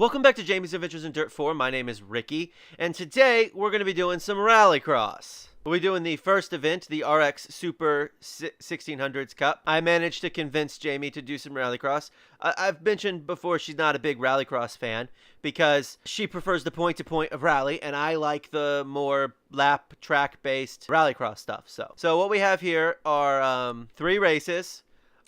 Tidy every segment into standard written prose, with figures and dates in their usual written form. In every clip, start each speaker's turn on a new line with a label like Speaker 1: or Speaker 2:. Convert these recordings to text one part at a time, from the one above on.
Speaker 1: Welcome back to Jamie's Adventures in Dirt 4. My name is Ricky, and today we're going to be doing some Rallycross. We'll be doing the first event, the RX Super 1600s Cup. I managed to convince Jamie to do some Rallycross. I've mentioned before she's not a big Rallycross fan because she prefers the point-to-point of rally, and I like the more lap track-based Rallycross stuff. So what we have here are 3 races.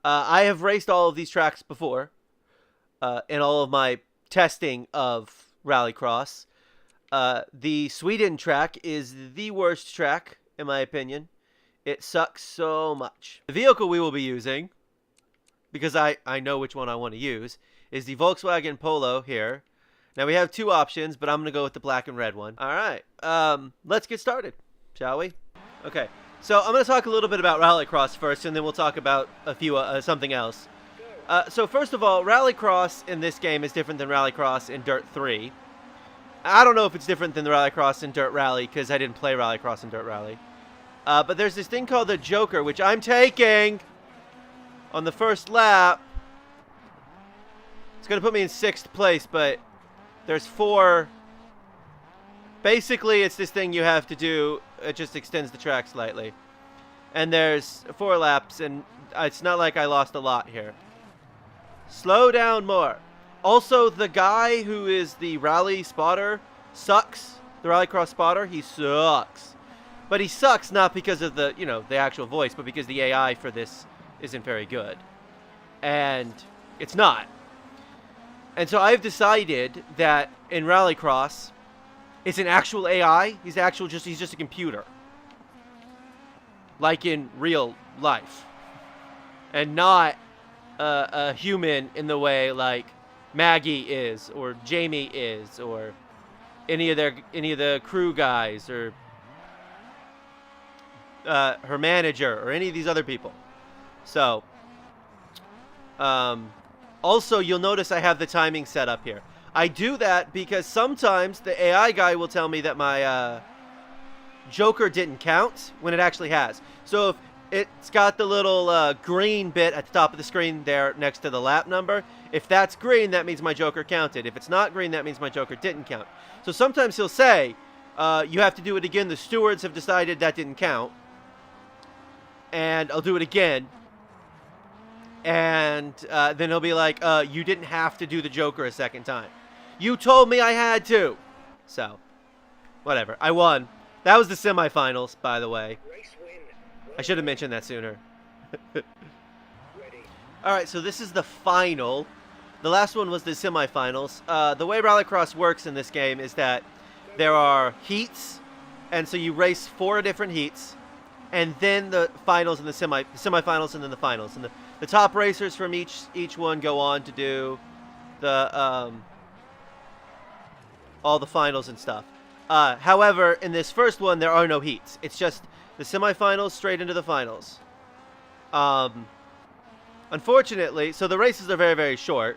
Speaker 1: I have raced all of these tracks before in all of my testing of Rallycross. The Sweden track is the worst track, in my opinion. It sucks so much. The vehicle we will be using, because I know which one I want to use, is the Volkswagen Polo here. Now, we have 2 options, but I'm going to go with the black and red one. All right, let's get started, shall we? Okay, so I'm going to talk a little bit about Rallycross first, and then we'll talk about a few something else. So first of all, Rallycross in this game is different than Rallycross in Dirt 3. I don't know if it's different than the Rallycross in Dirt Rally, because I didn't play Rallycross in Dirt Rally. But there's this thing called the Joker, which I'm taking on the first lap. It's going to put me in 6th place, but there's 4... Basically, it's this thing you have to do. It just extends the track slightly. And there's 4 laps, and it's not like I lost a lot here. Slow down more. Also, the guy who is the rally spotter sucks. The Rallycross spotter, he sucks. But he sucks not because of the, the actual voice, but because the AI for this isn't very good. And it's not. And so I've decided that in Rallycross, it's an actual AI. He's just a computer. Like in real life. And not a human in the way like Maggie is, or Jamie is, or any of the crew guys, or her manager, or any of these other people. So, also you'll notice I have the timing set up here. I do that because sometimes the AI guy will tell me that my Joker didn't count when it actually has. So if it's got the little green bit at the top of the screen there next to the lap number. If that's green, that means my Joker counted. If it's not green, that means my Joker didn't count. So sometimes he'll say, you have to do it again. The stewards have decided that didn't count. And I'll do it again. And then he'll be like, you didn't have to do the Joker a second time. You told me I had to. So, whatever. I won. That was the semifinals, by the way. I should have mentioned that sooner. Alright, so this is the final. The last one was the semifinals. The way Rallycross works in this game is that there are heats, and so you race 4 different heats, and then the finals and the semifinals and then the finals. And the top racers from each one go on to do the all the finals and stuff. However, in this first one, there are no heats. It's just the semifinals straight into the finals. Unfortunately, so the races are very, very short.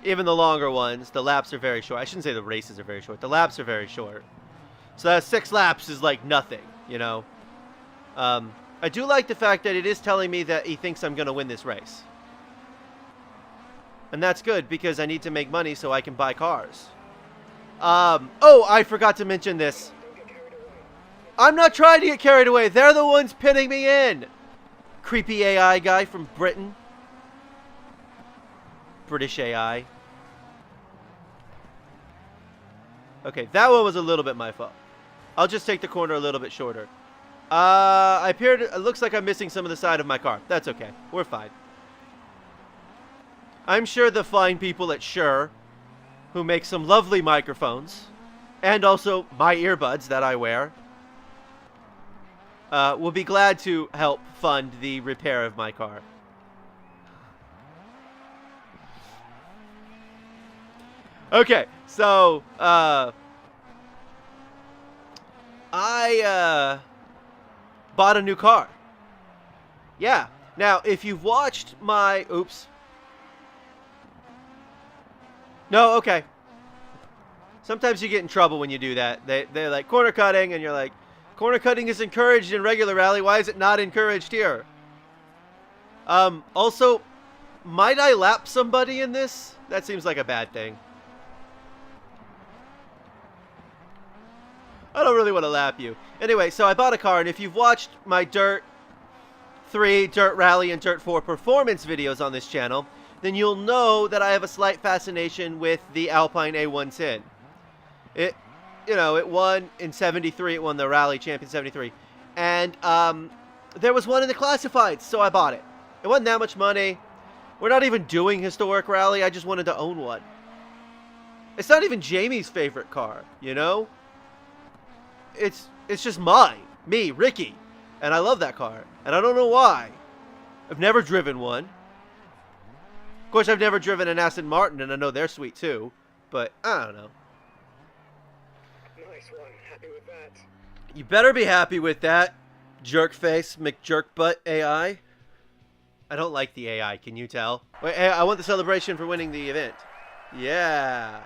Speaker 1: Even the longer ones, the laps are very short. I shouldn't say the races are very short. The laps are very short. So that 6 laps is like nothing, I do like the fact that it is telling me that he thinks I'm going to win this race. And that's good because I need to make money so I can buy cars. Oh, I forgot to mention this. I'm not trying to get carried away. They're the ones pinning me in. Creepy AI guy from Britain. British AI. Okay, that one was a little bit my fault. I'll just take the corner a little bit shorter. It looks like I'm missing some of the side of my car. That's okay. We're fine. I'm sure the fine people at Shure, who make some lovely microphones, and also my earbuds that I wear, will be glad to help fund the repair of my car. Okay, so, I bought a new car. Yeah. Now, if you've watched my... Oops. No, okay. Sometimes you get in trouble when you do that. They're like, corner cutting, and you're like, corner cutting is encouraged in regular rally. Why is it not encouraged here? Also, might I lap somebody in this? That seems like a bad thing. I don't really want to lap you. Anyway, so I bought a car, and if you've watched my DiRT 3, DiRT Rally, and DiRT 4 performance videos on this channel, then you'll know that I have a slight fascination with the Alpine A110. It won in 73. It won the Rally Champion 73. And there was one in the classifieds, so I bought it. It wasn't that much money. We're not even doing historic rally. I just wanted to own one. It's not even Jamie's favorite car, you know? It's just mine. Me, Ricky. And I love that car. And I don't know why. I've never driven one. Of course, I've never driven an Aston Martin, and I know they're sweet too. But, I don't know.
Speaker 2: Nice one. Happy with that.
Speaker 1: You better be happy with that, jerkface McJerkbutt AI. I don't like the AI, can you tell? Wait, hey, I want the celebration for winning the event. Yeah.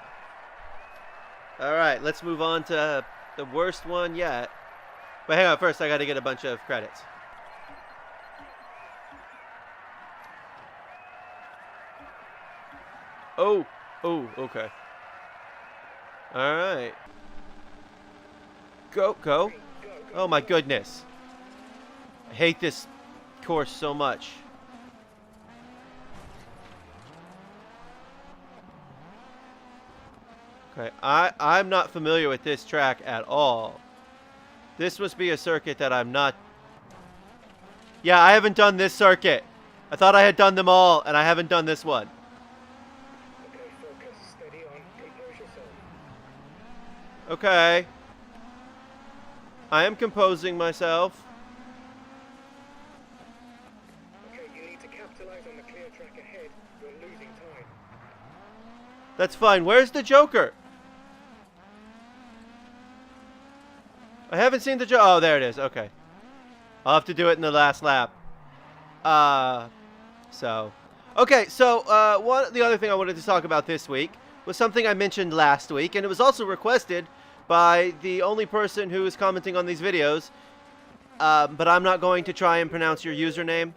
Speaker 1: Alright, let's move on to the worst one yet. But hang on, first I gotta get a bunch of credits. Oh, okay. Alright. Go. Oh my goodness. I hate this course so much. Okay, I'm not familiar with this track at all. This must be a circuit that I'm not... Yeah, I haven't done this circuit. I thought I had done them all, and I haven't done this one.
Speaker 2: Okay, focus, steady on, compose yourself.
Speaker 1: Okay. I am composing myself.
Speaker 2: Okay, you need to capitalize on the clear track ahead. You're losing time.
Speaker 1: That's fine. Where's the Joker? I haven't seen the Joker. Oh, there it is. Okay. I'll have to do it in the last lap. Okay, so the other thing I wanted to talk about this week was something I mentioned last week, and it was also requested by the only person who is commenting on these videos, but I'm not going to try and pronounce your username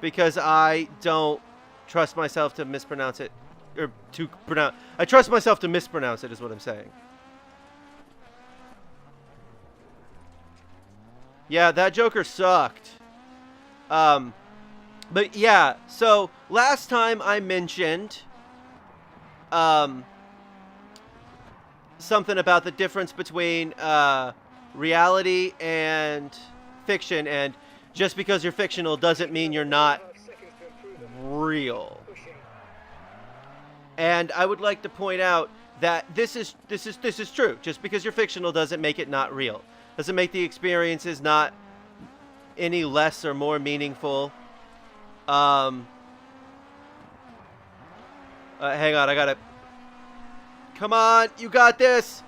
Speaker 1: because I don't trust myself to mispronounce it, or to pronounce. I trust myself to mispronounce it is what I'm saying. Yeah, that Joker sucked. But yeah, so last time I mentioned something about the difference between reality and fiction, and just because you're fictional doesn't mean you're not real. And I would like to point out that this is true. Just because you're fictional doesn't make it not real. Doesn't make the experiences not any less or more meaningful. Hang on, I gotta... Come on, you got this!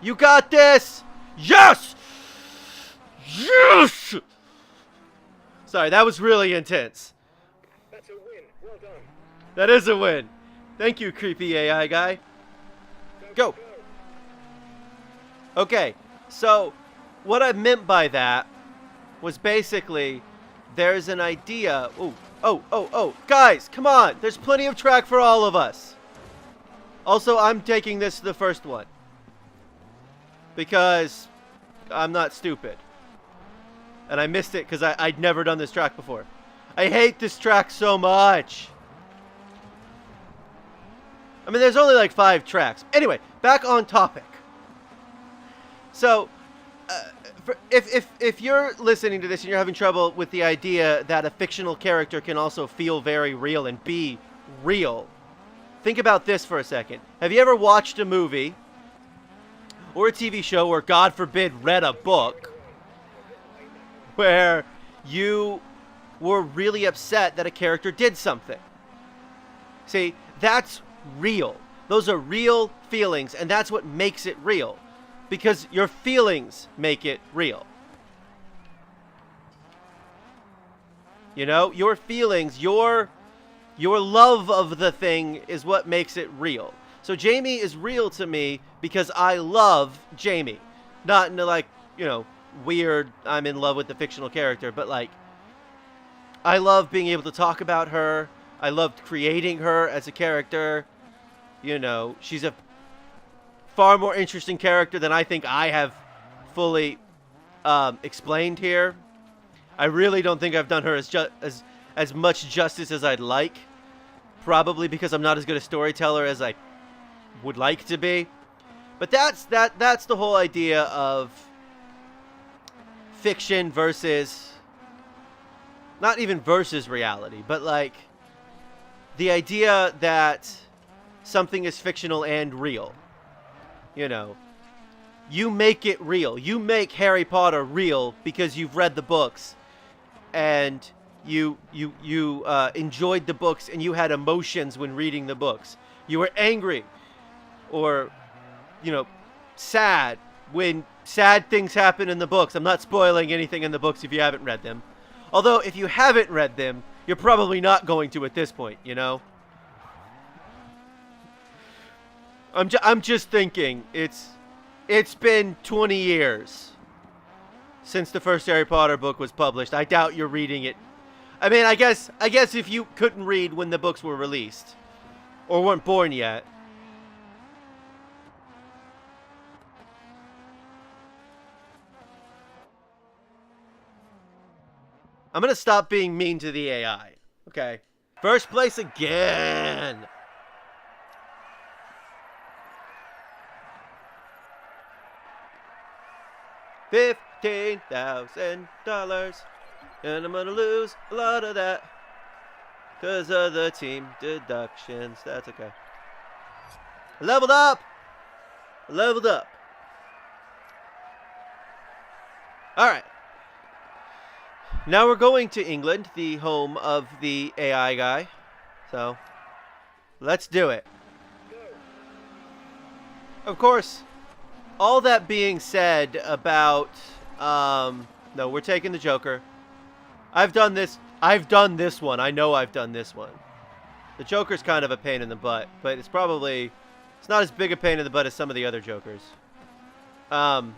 Speaker 1: You got this! Yes! Yes! Sorry, that was really intense.
Speaker 2: That's a win. Well done.
Speaker 1: That is a win. Thank you, creepy AI guy. Go! Okay, so what I meant by that was basically there's an idea... Oh, guys, come on! There's plenty of track for all of us. Also, I'm taking this to the first one. Because I'm not stupid. And I missed it because I'd never done this track before. I hate this track so much. I mean, there's only like 5 tracks. Anyway, back on topic. So, if you're listening to this and you're having trouble with the idea that a fictional character can also feel very real and be real, think about this for a second. Have you ever watched a movie or a TV show, or God forbid, read a book where you were really upset that a character did something? See, that's real. Those are real feelings, and that's what makes it real. Because your feelings make it real. You know, your feelings, your love of the thing is what makes it real. So Jamie is real to me because I love Jamie. Not in the, like, you know, weird, I'm in love with the fictional character, but like, I love being able to talk about her. I loved creating her as a character. You know, she's a far more interesting character than I think I have fully explained here. I really don't think I've done her as much justice as I'd like. Probably because I'm not as good a storyteller as I would like to be. But that's the whole idea of fiction versus, not even versus reality, but like the idea that something is fictional and real. You know, you make it real. You make Harry Potter real because you've read the books and you enjoyed the books and you had emotions when reading the books. You were angry or, you know, sad when sad things happen in the books. I'm not spoiling anything in the books if you haven't read them. Although, if you haven't read them, you're probably not going to at this point, you know? I'm just thinking, it's been 20 years since the first Harry Potter book was published. I doubt you're reading it. I mean, I guess if you couldn't read when the books were released or weren't born yet. I'm going to stop being mean to the AI. Okay. First place again. $15,000. And I'm going to lose a lot of that because of the team deductions. That's okay. Leveled up. Leveled up. All right. Now we're going to England, the home of the AI guy. So, let's do it. Of course, all that being said about, no, we're taking the Joker. I've done this one. I know I've done this one. The Joker's kind of a pain in the butt, but it's not as big a pain in the butt as some of the other Jokers. Of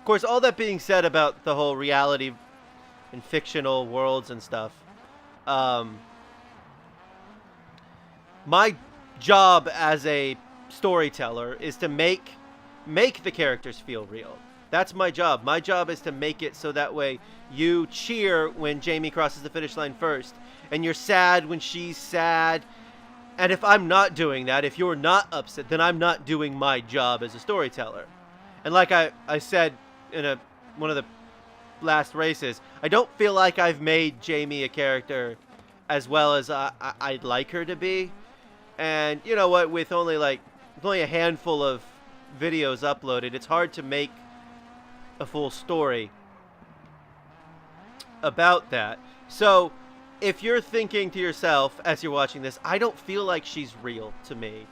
Speaker 1: course, all that being said about the whole reality and fictional worlds and stuff, my job as a storyteller is to make the characters feel real. That's my job. My job is to make it so that way you cheer when Jamie crosses the finish line first, and you're sad when she's sad. And if I'm not doing that, if you're not upset, then I'm not doing my job as a storyteller. And like I said in one of the last races, I don't feel like I've made Jamie a character as well as I'd like her to be. And you know what, with only a handful of videos uploaded, it's hard to make a full story about that. So if you're thinking to yourself as you're watching this, I don't feel like she's real to me,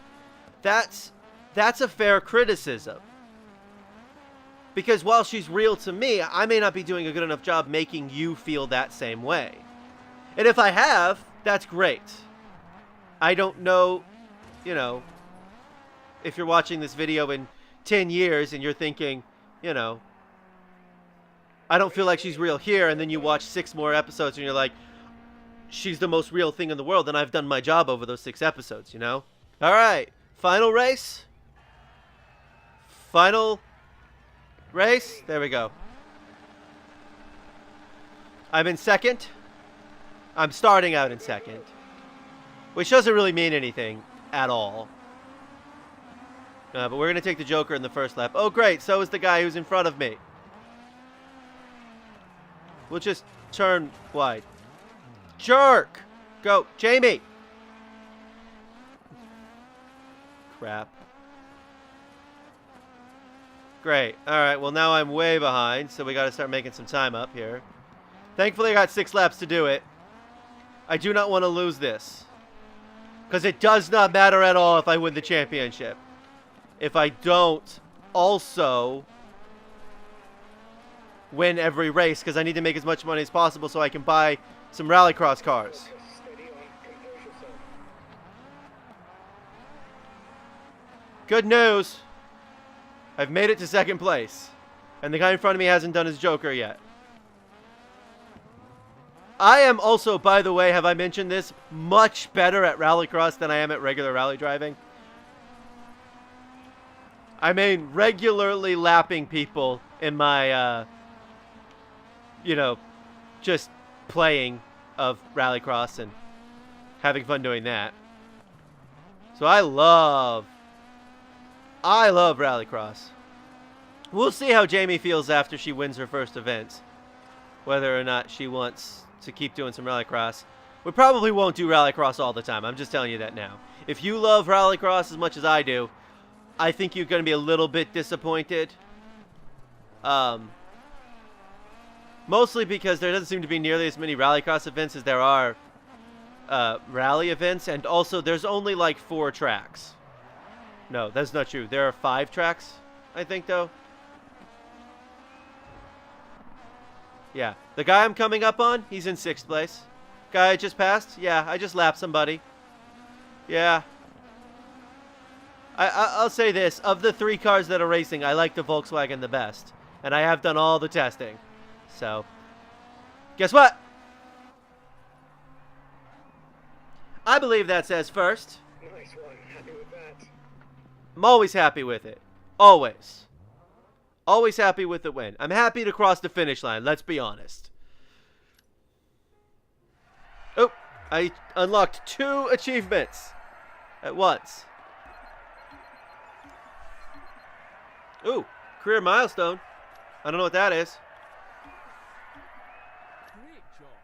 Speaker 1: that's a fair criticism. Because while she's real to me, I may not be doing a good enough job making you feel that same way. And if I have, that's great. I don't know, you know, if you're watching this video in 10 years and you're thinking, you know, I don't feel like she's real here, and then you watch 6 more episodes and you're like, she's the most real thing in the world, and I've done my job over those 6 episodes, you know? All right, final race. Final race. There we go. I'm in second. I'm starting out in second, which doesn't really mean anything at all. But we're going to take the Joker in the first lap. Oh, great. So is the guy who's in front of me. We'll just turn wide. Jerk! Go. Jamie! Crap. Great. Alright, well now I'm way behind, so we gotta start making some time up here. Thankfully I got 6 laps to do it. I do not want to lose this, because it does not matter at all if I win the championship if I don't also win every race, because I need to make as much money as possible so I can buy some Rallycross cars. Good news. I've made it to second place, and the guy in front of me hasn't done his Joker yet. I am also, by the way, have I mentioned this, much better at Rallycross than I am at regular rally driving. I mean regularly lapping people in my, you know, just playing of Rallycross and having fun doing that. So I love Rallycross. We'll see how Jamie feels after she wins her first event. Whether or not she wants to keep doing some Rallycross. We probably won't do Rallycross all the time. I'm just telling you that now. If you love Rallycross as much as I do, I think you're going to be a little bit disappointed. Mostly because there doesn't seem to be nearly as many Rallycross events as there are rally events. And also, there's only like 4 tracks. No, that's not true. There are 5 tracks, I think, though. Yeah. The guy I'm coming up on, he's in 6th place. Guy I just passed? Yeah, I just lapped somebody. Yeah. I'll say this. Of the 3 cars that are racing, I like the Volkswagen the best. And I have done all the testing. So, guess what? I believe that says first.
Speaker 2: Nice one. Happy with that.
Speaker 1: I'm always happy with it. Always. Always happy with the win. I'm happy to cross the finish line, let's be honest. Oh, I unlocked 2 achievements at once. Ooh, career milestone. I don't know what that is.
Speaker 3: Great job.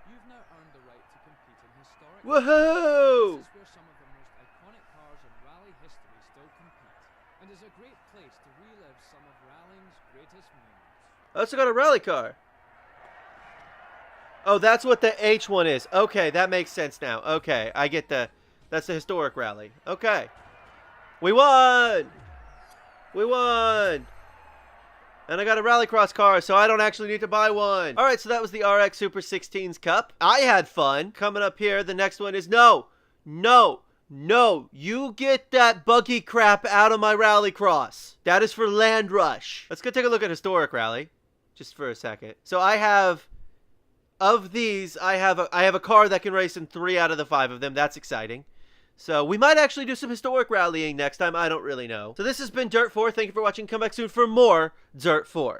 Speaker 3: You've now earned the right to compete in historic.
Speaker 1: Woohoo!
Speaker 3: This is where some of the most iconic cars in rally history still compete, and is a great place to relive some of rallying's greatest moments.
Speaker 1: I also got a rally car. Oh, that's what the H one is. Okay, that makes sense now. Okay, I get that's the historic rally. Okay. We won! We won! And I got a Rallycross car, so I don't actually need to buy one. Alright, so that was the RX Super 16's Cup. I had fun. Coming up here, the next one is no. You get that buggy crap out of my Rallycross. That is for Land Rush. Let's go take a look at Historic Rally. Just for a second. So I have, of these, I have a car that can race in 3 out of the 5 of them. That's exciting. So we might actually do some historic rallying next time. I don't really know. So this has been DiRT4. Thank you for watching. Come back soon for more DiRT4.